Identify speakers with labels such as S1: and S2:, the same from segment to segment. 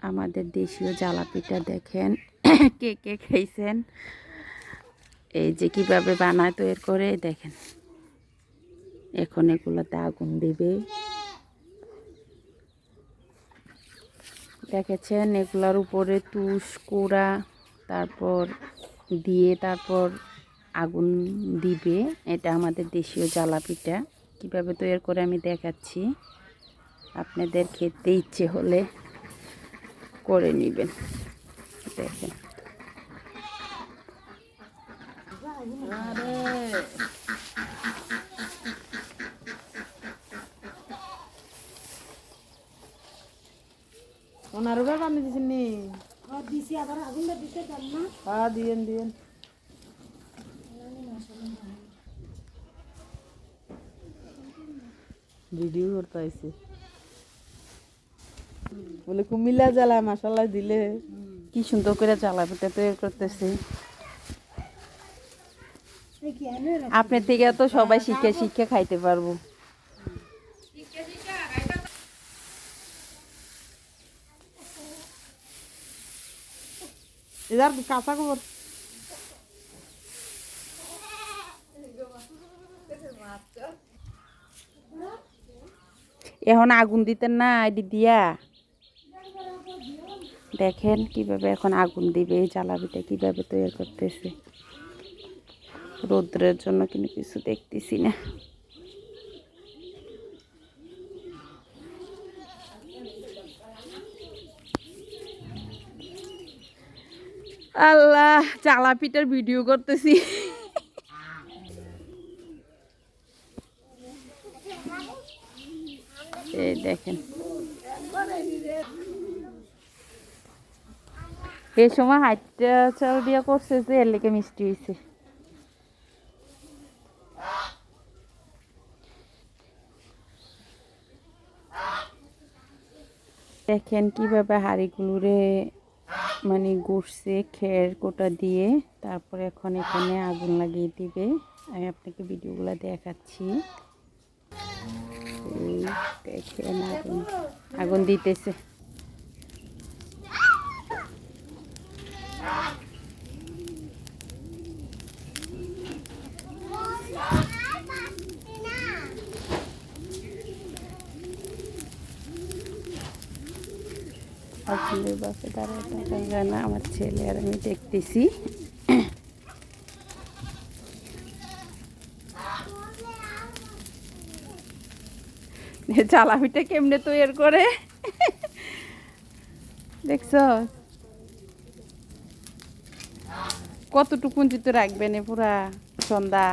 S1: আমাদের দেশীয় জ্বালা পিঠা দেখেন কে কে খাইছেন। এই যে কিভাবে বানায় তৈরি করে দেখেন। এখন এগুলোতে আগুন দিবে, দেখেছেন এগুলার উপরে তুষ কুড়া তারপর দিয়ে তারপর আগুন দিবে। এটা আমাদের দেশীয় জ্বালা পিঠা। কীভাবে তৈরি করে আমি দেখাচ্ছি, আপনাদের খেতে ইচ্ছে হলে করে নেবেন। দেখেন
S2: ওনার উপর বানিয়ে দিছেন নি?
S3: দিছি আবার আগুনটা দিতে দেন না।
S2: হ্যাঁ দিয়েন দিয়েন। ভিডিও করতে আইছে বলে কুমিল্লা জ্বালা মশলা দিলে
S1: কি সুন্দর করে জ্বালা পিঠা তৈরি করতেছি। আপনার থেকে তো সবাই শিখে শিখে খাইতে পারবো।
S2: এবার কাঁচা খবর
S1: এখন আগুন দিতেন না আইডি দিয়া। দেখেন কিভাবে এখন আগুন দিবে। এই জ্বালা পিঠা কিভাবে তৈরি করতেছে। রৌদ্রের জন্য কিন্তু কিছু দেখতেছি না। আল্লাহ, জ্বালা পিঠার ভিডিও করতেছি। এই দেখেন এই সময় হাইটটা চাল দিয়া করছে যে এর লেগে মিষ্টি হয়েছে। দেখেন কিভাবে হাঁড়িগুলোরে মানে গুড়ছে খের কোটা দিয়ে। তারপরে এখন এখানে আগুন লাগিয়ে দিবে। আমি আপনাকে ভিডিওগুলো দেখাচ্ছি। এই দেখেন আগুন আগুন দিতেছে। আসলে বাসে দাঁড়ায় থাকা যায় না, আমার ছেলে আর আমি দেখতেছি। জ্বালা পিঠা কেমনে তৈরি করে দেখছ? কতটুকু পুঞ্জিত রাখবেন পুরা সন্ধ্যা।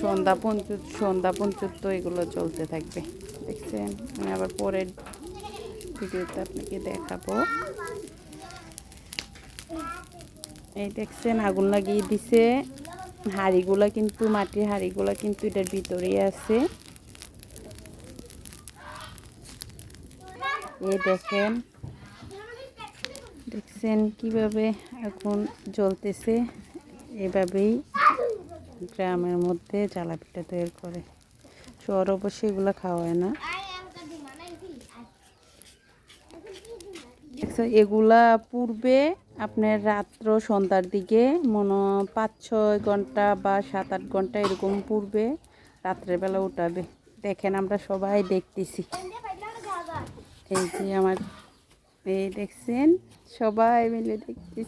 S1: সন্ধ্যা পর্যন্ত তো এগুলো চলতে থাকবে। দেখছেন, আমি আবার পরের ভিডিওতে আপনাকে দেখাবো। এই দেখছেন আগুন লাগিয়ে দিছে। হাঁড়িগুলা কিন্তু মাটির হাঁড়িগুলা কিন্তু এটার ভিতরেই আছে। এই দেখেন, দেখছেন কিভাবে আগুন জ্বলতেছে। এভাবেই গ্রামের মধ্যে জ্বালা পিঠা তৈরি করে। শহর অবশ্যই এগুলো খাওয়া হয় না। এগুলা পূর্বে আপনার রাত্র সন্ধ্যার দিকে 5-6 ঘন্টা বা 7-8 ঘন্টা এরকম পূর্বে রাত্রের বেলা উঠাবে। দেখেন আমরা সবাই দেখতেছি। এই যে আমার এই দেখছেন সবাই মিলে দেখতেছি।